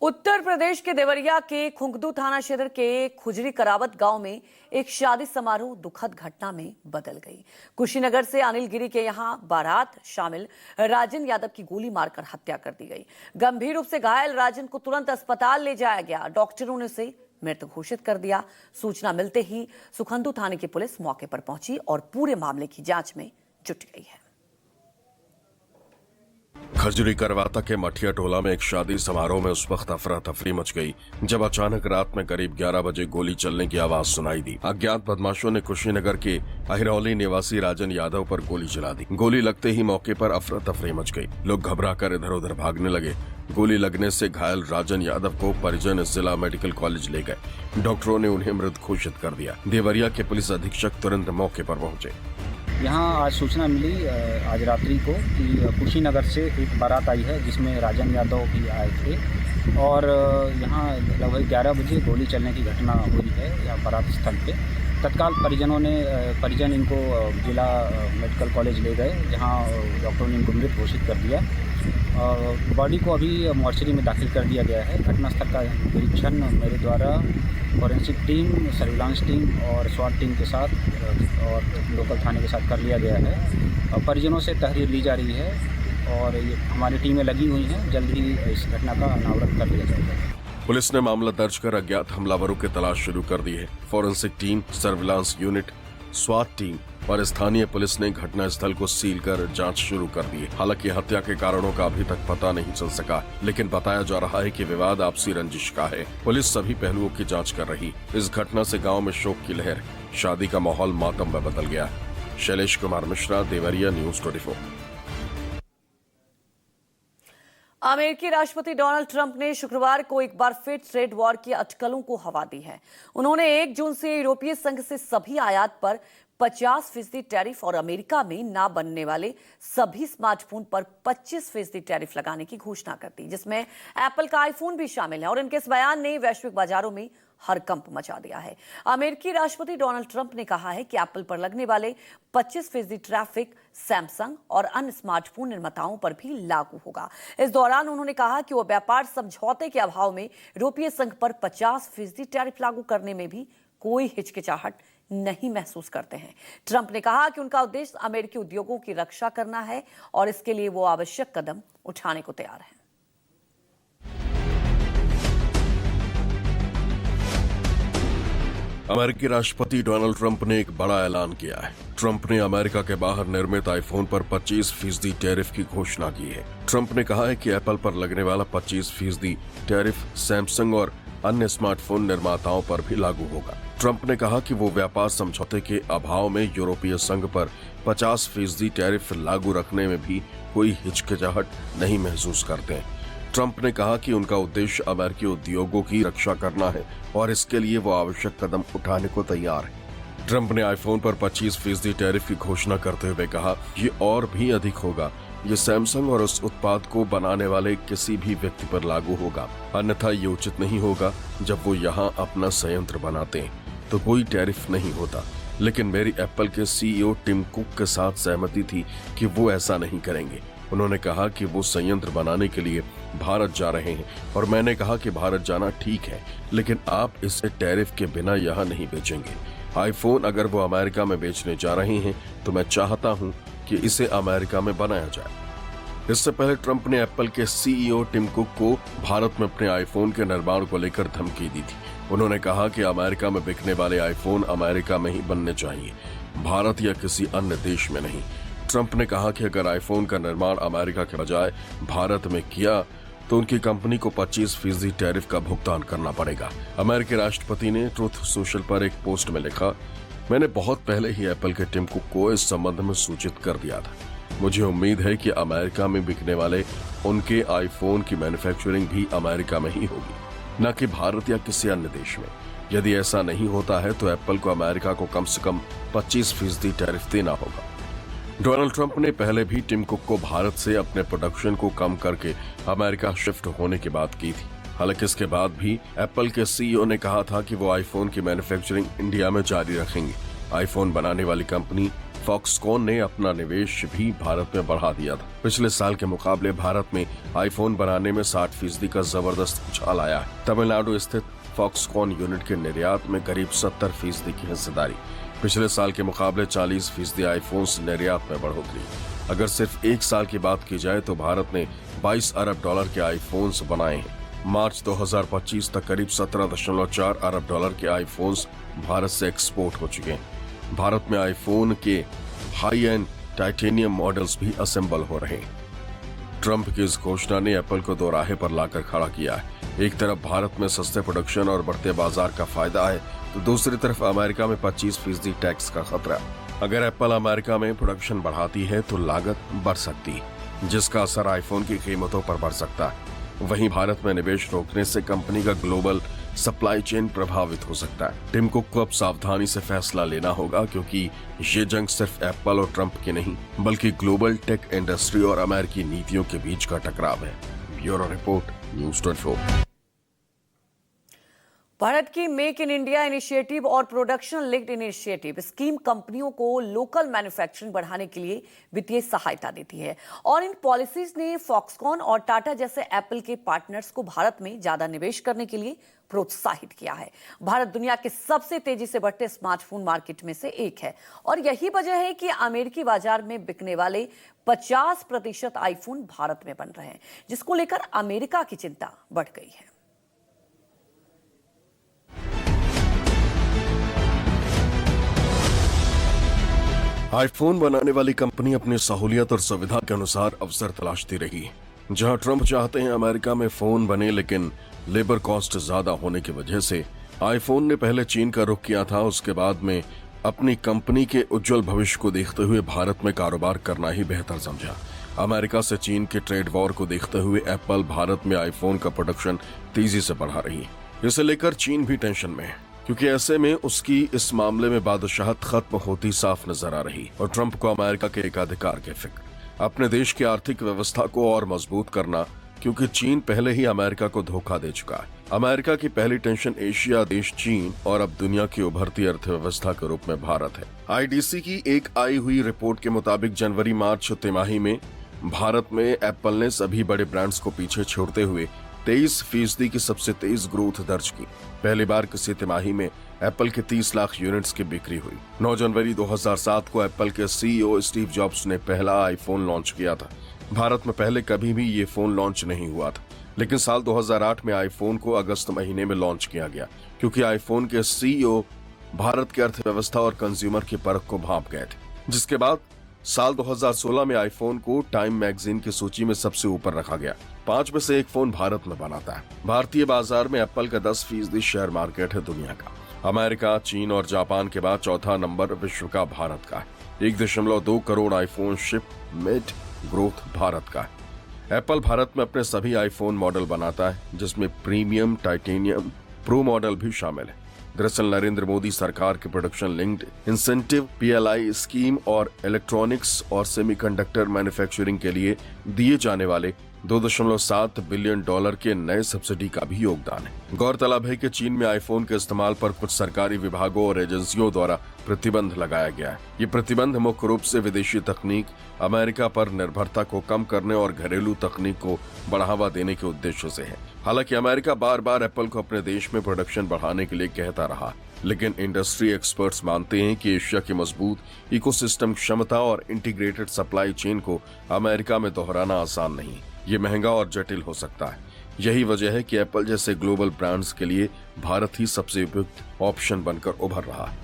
उत्तर प्रदेश के देवरिया के खुंगदू थाना क्षेत्र के खुजरी करावत गांव में एक शादी समारोह दुखद घटना में बदल गई। कुशीनगर से अनिल गिरी के यहां बारात शामिल राजन यादव की गोली मारकर हत्या कर दी गई। गंभीर रूप से घायल राजन को तुरंत अस्पताल ले जाया गया। डॉक्टरों ने उसे मृत घोषित कर दिया। सूचना मिलते ही सुखंदू थाने की पुलिस मौके पर पहुंची और पूरे मामले की जांच में जुट गई है। खजरी करवाता के मठिया टोला में एक शादी समारोह में उस वक्त अफरा तफरी मच गई जब अचानक रात में करीब 11 बजे गोली चलने की आवाज सुनाई दी। अज्ञात बदमाशों ने कुशीनगर के अहिरौली निवासी राजन यादव पर गोली चला दी। गोली लगते ही मौके पर अफरा तफरी मच गई। लोग घबराकर इधर उधर भागने लगे। गोली लगने से घायल राजन यादव को परिजन जिला मेडिकल कॉलेज ले गए। डॉक्टरों ने उन्हें मृत घोषित कर दिया। देवरिया के पुलिस अधीक्षक तुरंत मौके पर पहुंचे। यहाँ आज सूचना मिली आज रात्रि को कि कुशीनगर से एक बारात आई है जिसमें राजन यादव भी आए थे और यहाँ लगभग 11 बजे गोली चलने की घटना हुई है यहाँ बारात स्थल पे। तत्काल परिजन इनको जिला मेडिकल कॉलेज ले गए जहाँ डॉक्टरों ने इनको मृत घोषित कर दिया। बॉडी को अभी मॉर्चरी में दाखिल कर दिया गया है। घटनास्थल का निरीक्षण मेरे द्वारा फॉरेंसिक टीम, सर्विलांस टीम और स्वाट टीम के साथ और लोकल थाने के साथ कर लिया गया है और परिजनों से तहरीर ली जा रही है और ये हमारी टीमें लगी हुई हैं। जल्द ही इस घटना का अनावरण कर लिया जाएगा। पुलिस ने मामला दर्ज कर अज्ञात हमलावरों की तलाश शुरू कर दी है। फॉरेंसिक टीम, सर्विलांस यूनिट, स्वाट टीम और स्थानीय पुलिस ने घटना स्थल को सील कर जांच शुरू कर दी है। हालांकि हत्या के कारणों का अभी तक पता नहीं चल सका, लेकिन बताया जा रहा है कि विवाद आपसी रंजिश का है। पुलिस सभी पहलुओं की जांच कर रही। इस घटना से गांव में शोक की लहर, शादी का माहौल मातम में बदल गया। शैलेश कुमार मिश्रा, देवरिया, न्यूज़ 24। अमेरिकी राष्ट्रपति डोनाल्ड ट्रंप ने शुक्रवार को एक बार फिर ट्रेड वॉर की अटकलों को हवा दी है। उन्होंने 1 जून से यूरोपीय संघ से सभी आयात पर 50% टैरिफ और अमेरिका में ना बनने वाले सभी स्मार्टफोन पर 25% टैरिफ लगाने की घोषणा कर दी, जिसमें एप्पल का आईफोन भी शामिल है। और इनके इस बयान ने वैश्विक बाजारों में हड़कंप मचा दिया है। अमेरिकी राष्ट्रपति डोनाल्ड ट्रंप ने कहा है कि एप्पल पर लगने वाले 25% टैरिफ सैमसंग और अन्य स्मार्टफोन निर्माताओं पर भी लागू होगा। इस दौरान उन्होंने कहा कि वो व्यापार समझौते के अभाव में यूरोपीय संघ पर 50% टैरिफ लागू करने में भी कोई हिचकिचाहट नहीं महसूस करते हैं। ट्रंप ने कहा कि उनका उद्देश्य अमेरिकी उद्योगों की रक्षा करना है और इसके लिए वो आवश्यक कदम उठाने को तैयार हैं। अमेरिकी राष्ट्रपति डोनाल्ड ट्रंप ने एक बड़ा ऐलान किया है। ट्रंप ने अमेरिका के बाहर निर्मित आईफोन पर 25% टैरिफ की घोषणा की है। ट्रंप ने कहा है कि एप्पल पर लगने वाला 25% टैरिफ सैमसंग और अन्य स्मार्टफोन निर्माताओं पर भी लागू होगा। ट्रंप ने कहा कि वो व्यापार समझौते के अभाव में यूरोपीय संघ पर 50% टैरिफ लागू रखने में भी कोई हिचकिचाहट नहीं महसूस करते हैं। ट्रंप ने कहा कि उनका उद्देश्य अमेरिकी उद्योगों की रक्षा करना है और इसके लिए वो आवश्यक कदम उठाने को तैयार है। ट्रंप ने आईफोन पर 25% टैरिफ की घोषणा करते हुए कहा, ये और भी अधिक होगा। ये सैमसंग और उस उत्पाद को बनाने वाले किसी भी व्यक्ति पर लागू होगा, अन्यथा ये उचित नहीं होगा। जब वो यहाँ अपना संयंत्र बनाते हैं तो कोई टैरिफ नहीं होता, लेकिन मेरी एप्पल के CEO टिम कुक के साथ सहमति थी कि वो ऐसा नहीं करेंगे। उन्होंने कहा कि वो संयंत्र बनाने के लिए भारत जा रहे हैं और मैंने कहा कि भारत जाना ठीक है, लेकिन आप इसे टैरिफ के बिना यहाँ नहीं बेचेंगे। आईफोन अगर वो अमेरिका में बेचने जा रहे हैं तो मैं चाहता हूँ कि इसे अमेरिका में बनाया जाए। इससे पहले ट्रंप ने एप्पल के CEO टिम कुक को भारत में अपने आईफोन के निर्माण को लेकर धमकी दी थी। उन्होंने कहा कि अमेरिका में बिकने वाले आईफोन अमेरिका में ही बनने चाहिए, भारत या किसी अन्य देश में नहीं। ट्रंप ने कहा कि अगर आईफोन का निर्माण अमेरिका के बजाय भारत में किया तो उनकी कंपनी को 25% टैरिफ का भुगतान करना पड़ेगा। अमेरिकी राष्ट्रपति ने ट्रुथ सोशल पर एक पोस्ट में लिखा, मैंने बहुत पहले ही एप्पल के टिम कुक को इस संबंध में सूचित कर दिया था। मुझे उम्मीद है कि अमेरिका में बिकने वाले उनके आईफोन की मैन्युफैक्चरिंग भी अमेरिका में ही होगी, न कि भारत या किसी अन्य देश में। यदि ऐसा नहीं होता है तो एप्पल को अमेरिका को कम से कम 25% टैरिफ देना होगा। डोनाल्ड ट्रंप ने पहले भी टिम कुक को भारत से अपने प्रोडक्शन को कम करके अमेरिका शिफ्ट होने की बात की थी। हालांकि इसके बाद भी एप्पल के CEO ने कहा था कि वो आईफोन की मैन्युफैक्चरिंग इंडिया में जारी रखेंगे। आईफोन बनाने वाली कंपनी फॉक्सकॉन ने अपना निवेश भी भारत में बढ़ा दिया था। पिछले साल के मुकाबले भारत में आईफोन बनाने में 60% का जबरदस्त उछाल आया है। तमिलनाडु स्थित फॉक्सकॉन यूनिट के निर्यात में करीब 70% की हिस्सेदारी। पिछले साल के मुकाबले 40% आईफोन्स निर्यात में बढ़ोतरी। अगर सिर्फ एक साल की बात की जाए तो भारत ने $22 अरब के आईफोन्स बनाए हैं। मार्च 2025 तक करीब $17.4 अरब के आईफोन्स भारत से एक्सपोर्ट हो चुके हैं। भारत में आईफोन के हाई एंड टाइटेनियम मॉडल्स भी असेंबल हो रहे हैं। ट्रंप की इस घोषणा ने एप्पल को दोराहे पर लाकर खड़ा किया है। एक तरफ भारत में सस्ते प्रोडक्शन और बढ़ते बाजार का फायदा है तो दूसरी तरफ अमेरिका में 25% टैक्स का खतरा। अगर एप्पल अमेरिका में प्रोडक्शन बढ़ाती है तो लागत बढ़ सकती है, जिसका असर आईफोन की कीमतों पर पड़ सकता है। वहीं भारत में निवेश रोकने से कंपनी का ग्लोबल सप्लाई चेन प्रभावित हो सकता है। टिम कुक को अब सावधानी से फैसला लेना होगा, क्योंकि ये जंग सिर्फ एप्पल और ट्रंप की नहीं बल्कि ग्लोबल टेक इंडस्ट्री और अमेरिकी नीतियों के बीच का टकराव है। Bureau report, news 24। भारत की मेक इन इंडिया इनिशिएटिव और प्रोडक्शन लिंक्ड इनिशिएटिव स्कीम कंपनियों को लोकल मैन्युफैक्चरिंग बढ़ाने के लिए वित्तीय सहायता देती है और इन पॉलिसीज ने फॉक्सकॉन और टाटा जैसे एप्पल के पार्टनर्स को भारत में ज्यादा निवेश करने के लिए प्रोत्साहित किया है। भारत दुनिया के सबसे तेजी से बढ़ते स्मार्टफोन मार्केट में से एक है और यही वजह है कि अमेरिकी बाजार में बिकने वाले 50% आईफोन भारत में बन रहे हैं, जिसको लेकर अमेरिका की चिंता बढ़ गई है। आईफोन बनाने वाली कंपनी अपनी सहूलियत और सुविधा के अनुसार अवसर तलाशती रही। जहां ट्रंप चाहते हैं अमेरिका में फोन बने, लेकिन लेबर कॉस्ट ज्यादा होने की वजह से आईफोन ने पहले चीन का रुख किया था। उसके बाद में अपनी कंपनी के उज्जवल भविष्य को देखते हुए भारत में कारोबार करना ही बेहतर समझा। अमेरिका से चीन के ट्रेड वॉर को देखते हुए एप्पल भारत में आईफोन का प्रोडक्शन तेजी से बढ़ा रही है। इसे लेकर चीन भी टेंशन में है, क्योंकि ऐसे में उसकी इस मामले में बादशाहत खत्म होती साफ नजर आ रही और ट्रंप को अमेरिका के एकाधिकार के फिक्र, अपने देश की आर्थिक व्यवस्था को और मजबूत करना, क्योंकि चीन पहले ही अमेरिका को धोखा दे चुका है। अमेरिका की पहली टेंशन एशिया देश चीन और अब दुनिया की उभरती अर्थव्यवस्था के रूप में भारत है। आईडीसी की एक आई हुई रिपोर्ट के मुताबिक जनवरी-मार्च तिमाही में भारत में एप्पल ने सभी बड़े ब्रांड्स को पीछे छोड़ते हुए 23% की सबसे तेज ग्रोथ दर्ज की। पहली बार किसी तिमाही में एप्पल के 30 लाख यूनिट्स की बिक्री हुई। 9 जनवरी 2007 को एप्पल के सीईओ स्टीव जॉब्स ने पहला आईफोन लॉन्च किया था। भारत में पहले कभी भी ये फोन लॉन्च नहीं हुआ था, लेकिन साल 2008 में आईफोन को अगस्त महीने में लॉन्च किया गया, क्योंकि आईफोन के सीईओ भारत की अर्थव्यवस्था और कंज्यूमर की परख को भांप गए थे। जिसके बाद साल 2016 में आईफोन को टाइम मैगजीन की सूची में सबसे ऊपर रखा गया। 5 में से 1 फोन भारत में बनाता है। भारतीय बाजार में एप्पल का 10% शेयर मार्केट है दुनिया का। अमेरिका, चीन और जापान के बाद चौथा नंबर विश्व का भारत का है। 1.2 crore iPhone shipment growth Bharat का है। एप्पल भारत में अपने सभी आईफोन मॉडल बनाता है, जिसमें प्रीमियम, टाइटेनियम, प्रो मॉडल भी शामिल है। दरअसल नरेंद्र मोदी सरकार के production linked incentive PLI scheme और इलेक्ट्रॉनिक्स और सेमीकंडक्टर मैन्युफैक्चरिंग के लिए दिए जाने वाले $2.7 बिलियन के नए सब्सिडी का भी योगदान है। गौरतलब है कि चीन में आईफोन के इस्तेमाल पर कुछ सरकारी विभागों और एजेंसियों द्वारा प्रतिबंध लगाया गया है। ये प्रतिबंध मुख्य रूप से विदेशी तकनीक, अमेरिका पर निर्भरता को कम करने और घरेलू तकनीक को बढ़ावा देने के उद्देश्य से है। हालांकि अमेरिका बार बार एप्पल को अपने देश में प्रोडक्शन बढ़ाने के लिए कहता रहा, लेकिन इंडस्ट्री एक्सपर्ट्स मानते हैं कि एशिया की मजबूत इकोसिस्टम क्षमता और इंटीग्रेटेड सप्लाई चेन को अमेरिका में दोहराना आसान नहीं। ये महंगा और जटिल हो सकता है। यही वजह है कि एप्पल जैसे ग्लोबल ब्रांड्स के लिए भारत ही सबसे उपयुक्त ऑप्शन बनकर उभर रहा है।